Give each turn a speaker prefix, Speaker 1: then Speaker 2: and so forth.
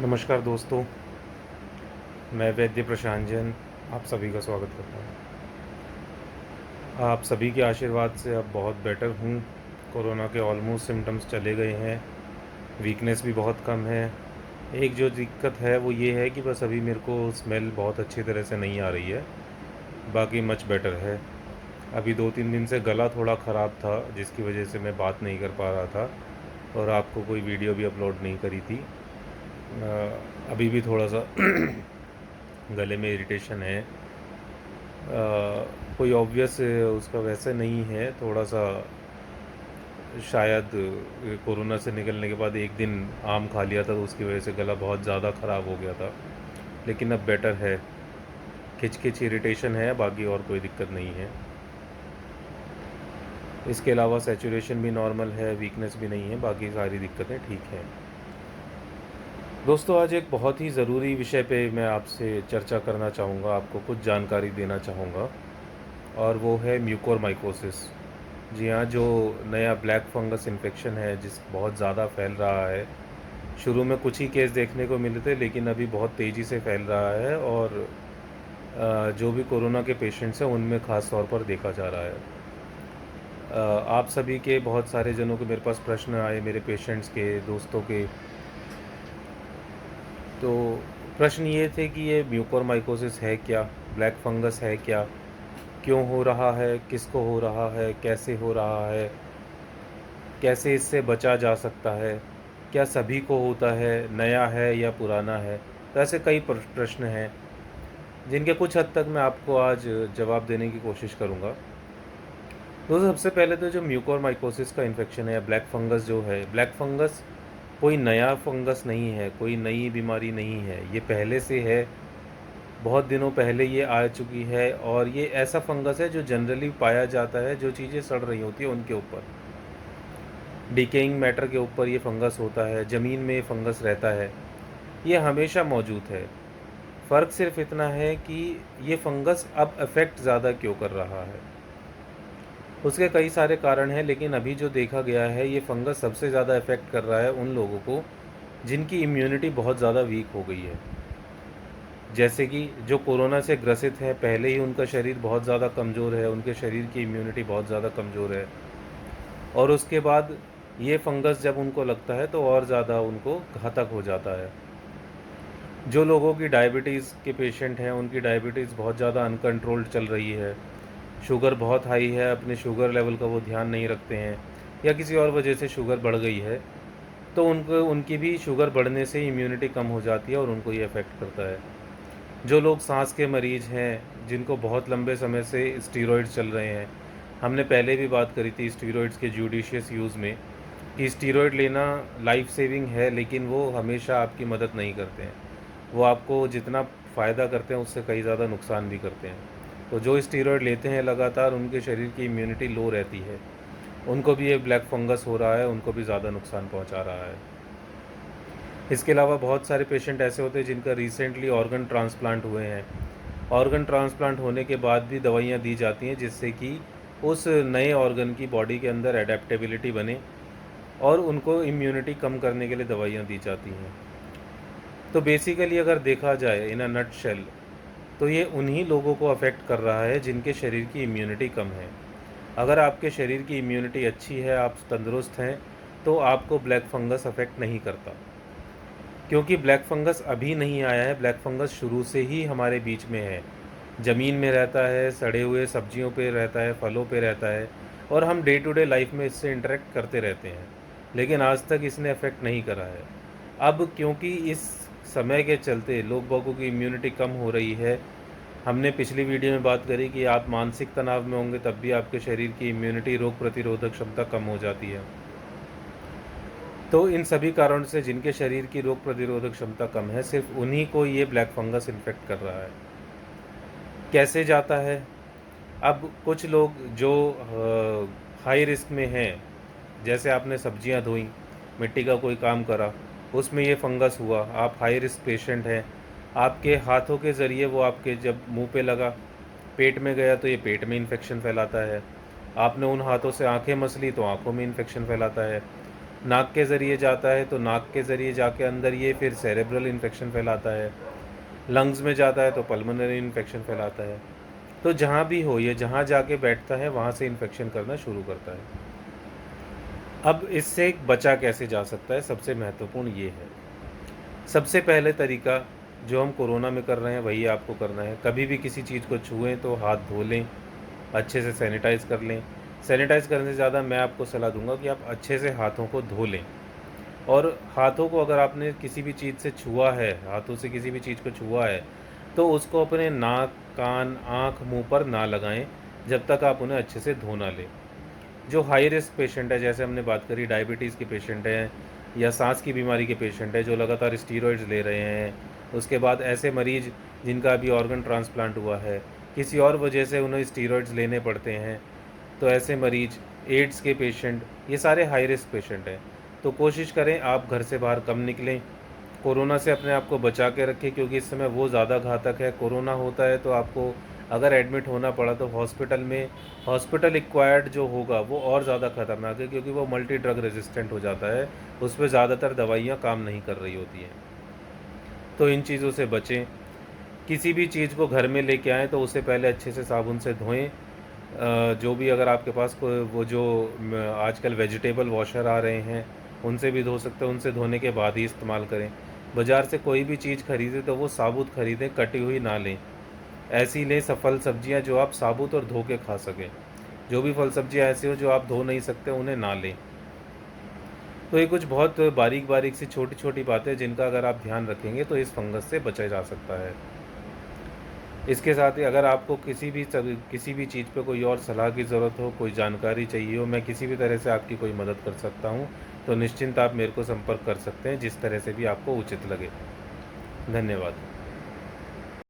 Speaker 1: नमस्कार दोस्तों, मैं वैद्य प्रशांत जैन आप सभी का स्वागत करता हूँ। आप सभी के आशीर्वाद से अब बहुत बेटर हूँ। कोरोना के ऑलमोस्ट सिम्टम्स चले गए हैं, वीकनेस भी बहुत कम है। एक जो दिक्कत है वो ये है कि बस अभी मेरे को स्मेल बहुत अच्छी तरह से नहीं आ रही है, बाकी मच बेटर है। अभी 2-3 दिन से गला थोड़ा ख़राब था, जिसकी वजह से मैं बात नहीं कर पा रहा था और आपको कोई वीडियो भी अपलोड नहीं करी थी। अभी भी थोड़ा सा गले में इरिटेशन है। कोई ऑब्वियस उसका वैसे नहीं है, थोड़ा सा शायद कोरोना से निकलने के बाद एक दिन आम खा लिया था तो उसकी वजह से गला बहुत ज़्यादा ख़राब हो गया था, लेकिन अब बेटर है। खिच खिच इरिटेशन है, बाकी और कोई दिक्कत नहीं है। इसके अलावा सैचुरेशन भी नॉर्मल है, वीकनेस भी नहीं है, बाकी सारी दिक्कतें ठीक हैं। दोस्तों, आज एक बहुत ही ज़रूरी विषय पे मैं आपसे चर्चा करना चाहूँगा, आपको कुछ जानकारी देना चाहूँगा, और वो है म्यूकोरमाइकोसिस। जी हाँ, जो नया ब्लैक फंगस इन्फेक्शन है जिस बहुत ज़्यादा फैल रहा है। शुरू में कुछ ही केस देखने को मिले थे, लेकिन अभी बहुत तेज़ी से फैल रहा है और जो भी कोरोना के पेशेंट्स हैं उनमें ख़ास तौर पर देखा जा रहा है। आप सभी के बहुत सारे जनों के मेरे पास प्रश्न आए, मेरे पेशेंट्स के, दोस्तों के। तो प्रश्न ये थे कि ये म्यूकोरमाइकोसिस है क्या? ब्लैक फंगस है क्या? क्यों हो रहा है? किसको हो रहा है? कैसे हो रहा है? कैसे इससे बचा जा सकता है? क्या सभी को होता है? नया है या पुराना है? तो ऐसे कई प्रश्न हैं, जिनके कुछ हद तक मैं आपको आज जवाब देने की कोशिश करूँगा। तो सबसे पहले तो जो म्यूकोरमाइकोसिस का इन्फेक्शन है या ब्लैक फंगस जो है, ब्लैक फंगस कोई नया फंगस नहीं है, कोई नई बीमारी नहीं है। ये पहले से है, बहुत दिनों पहले ये आ चुकी है, और ये ऐसा फंगस है जो जनरली पाया जाता है जो चीज़ें सड़ रही होती हैं उनके ऊपर। डिकेइंग मैटर के ऊपर ये फंगस होता है, ज़मीन में ये फंगस रहता है, ये हमेशा मौजूद है। फ़र्क सिर्फ इतना है कि ये फंगस अब अफेक्ट ज़्यादा क्यों कर रहा है। उसके कई सारे कारण हैं, लेकिन अभी जो देखा गया है, ये फंगस सबसे ज़्यादा अफेक्ट कर रहा है उन लोगों को जिनकी इम्यूनिटी बहुत ज़्यादा वीक हो गई है। जैसे कि जो कोरोना से ग्रसित हैं, पहले ही उनका शरीर बहुत ज़्यादा कमज़ोर है, उनके शरीर की इम्यूनिटी बहुत ज़्यादा कमज़ोर है, और उसके बाद ये फंगस जब उनको लगता है तो और ज़्यादा उनको घातक हो जाता है। जो लोगों की डायबिटीज़ के पेशेंट हैं, उनकी डायबिटीज़ बहुत ज़्यादा अनकंट्रोल्ड चल रही है, शुगर बहुत हाई है, अपने शुगर लेवल का वो ध्यान नहीं रखते हैं, या किसी और वजह से शुगर बढ़ गई है, तो उनको उनकी भी शुगर बढ़ने से इम्यूनिटी कम हो जाती है और उनको ये अफेक्ट करता है। जो लोग सांस के मरीज़ हैं, जिनको बहुत लंबे समय से स्टीरॉइड्स चल रहे हैं, हमने पहले भी बात करी थी स्टीरॉइड्स के जुडिशियस यूज़ में, कि स्टीरॉइड लेना लाइफ सेविंग है, लेकिन वो हमेशा आपकी मदद नहीं करते हैं। वो आपको जितना फ़ायदा करते हैं उससे कई ज़्यादा नुकसान भी करते हैं। तो जो स्टीरॉइड लेते हैं लगातार, उनके शरीर की इम्यूनिटी लो रहती है, उनको भी ये ब्लैक फंगस हो रहा है, उनको भी ज़्यादा नुकसान पहुंचा रहा है। इसके अलावा बहुत सारे पेशेंट ऐसे होते हैं जिनका रिसेंटली ऑर्गन ट्रांसप्लांट हुए हैं। ऑर्गन ट्रांसप्लांट होने के बाद भी दवाइयाँ दी जाती हैं, जिससे कि उस नए ऑर्गन की बॉडी के अंदर एडेप्टेबिलिटी बने, और उनको इम्यूनिटी कम करने के लिए दवाइयाँ दी जाती हैं। तो बेसिकली अगर देखा जाए इन अ नटशेल, तो ये उन्हीं लोगों को अफेक्ट कर रहा है जिनके शरीर की इम्यूनिटी कम है। अगर आपके शरीर की इम्यूनिटी अच्छी है, आप तंदुरुस्त हैं, तो आपको ब्लैक फंगस अफेक्ट नहीं करता, क्योंकि ब्लैक फंगस अभी नहीं आया है। ब्लैक फंगस शुरू से ही हमारे बीच में है, ज़मीन में रहता है, सड़े हुए सब्जियों पे रहता है, फलों पे रहता है, और हम डे टू डे लाइफ में इससे इंटरेक्ट करते रहते हैं, लेकिन आज तक इसने अफेक्ट नहीं करा है। अब क्योंकि इस समय के चलते लोग बागों की इम्यूनिटी कम हो रही है, हमने पिछली वीडियो में बात करी कि आप मानसिक तनाव में होंगे तब भी आपके शरीर की इम्यूनिटी, रोग प्रतिरोधक क्षमता कम हो जाती है। तो इन सभी कारणों से जिनके शरीर की रोग प्रतिरोधक क्षमता कम है, सिर्फ उन्हीं को ये ब्लैक फंगस इन्फेक्ट कर रहा है। कैसे जाता है? अब कुछ लोग जो हाई रिस्क में हैं, जैसे आपने सब्जियां धोई, मिट्टी का कोई काम करा, उसमें ये फंगस हुआ, आप हाई रिस्क पेशेंट हैं, आपके हाथों के ज़रिए वो आपके जब मुंह पे लगा, पेट में गया, तो ये पेट में इन्फेक्शन फैलाता है। आपने उन हाथों से आंखें मसली तो आंखों में इन्फेक्शन फैलाता है। नाक के ज़रिए जाता है तो नाक के ज़रिए जाके अंदर ये फिर सेरेब्रल इन्फेक्शन फैलाता है, लंग्स में जाता है तो पल्मोनरी इन्फेक्शन फैलाता है। तो जहाँ भी हो ये जहाँ जाके बैठता है वहाँ से इन्फेक्शन करना शुरू करता है। अब इससे बचा कैसे जा सकता है, सबसे महत्वपूर्ण ये है। सबसे पहले तरीका जो हम कोरोना में कर रहे हैं वही आपको करना है। कभी भी किसी चीज़ को छुएँ तो हाथ धो लें, अच्छे से सैनिटाइज़ कर लें। सैनिटाइज़ करने से ज़्यादा मैं आपको सलाह दूँगा कि आप अच्छे से हाथों को धो लें। और हाथों को अगर आपने किसी भी चीज़ से छुआ है, हाथों से किसी भी चीज़ को छुआ है, तो उसको अपने नाक, कान, आँख, मुँह पर ना लगाएँ, जब तक आप उन्हें अच्छे से धो ना लें। जो हाई रिस्क पेशेंट है, जैसे हमने बात करी डायबिटीज़ के पेशेंट हैं या सांस की बीमारी के पेशेंट हैं जो लगातार स्टीरॉइड्स ले रहे हैं, उसके बाद ऐसे मरीज़ जिनका अभी ऑर्गन ट्रांसप्लांट हुआ है, किसी और वजह से उन्हें स्टीरॉइड्स लेने पड़ते हैं, तो ऐसे मरीज़, एड्स के पेशेंट, ये सारे हाई रिस्क पेशेंट हैं। तो कोशिश करें आप घर से बाहर कम निकलें, कोरोना से अपने आप को बचा के रखें क्योंकि इस समय वो ज़्यादा घातक है। कोरोना होता है तो आपको अगर एडमिट होना पड़ा तो हॉस्पिटल एक्वायर्ड जो होगा वो और ज़्यादा खतरनाक है क्योंकि वो मल्टी ड्रग रेजिस्टेंट हो जाता है, उसपे ज़्यादातर दवाइयाँ काम नहीं कर रही होती हैं। तो इन चीज़ों से बचें। किसी भी चीज़ को घर में लेके आएँ तो उसे पहले अच्छे से साबुन से धोएँ। जो भी अगर आपके पास कोई वो जो आजकल वेजिटेबल वॉशर आ रहे हैं, उनसे भी धो सकते हैं, उनसे धोने के बाद ही इस्तेमाल करें। बाज़ार से कोई भी चीज़ खरीदें तो वो साबुत खरीदें, कटी हुई ना लें। ऐसी लें फल सब्जियाँ जो आप साबुत और धो के खा सकें। जो भी फल सब्जियाँ ऐसी हो जो आप धो नहीं सकते उन्हें ना लें। तो ये कुछ बहुत बारीक-बारीक सी छोटी-छोटी बातें जिनका अगर आप ध्यान रखेंगे तो इस फंगस से बचा जा सकता है। इसके साथ ही अगर आपको किसी भी चीज़ पे कोई और सलाह की ज़रूरत हो, कोई जानकारी चाहिए हो, मैं किसी भी तरह से आपकी कोई मदद कर सकता हूँ, तो निश्चिंत आप मेरे को संपर्क कर सकते हैं, जिस तरह से भी आपको उचित लगे। धन्यवाद।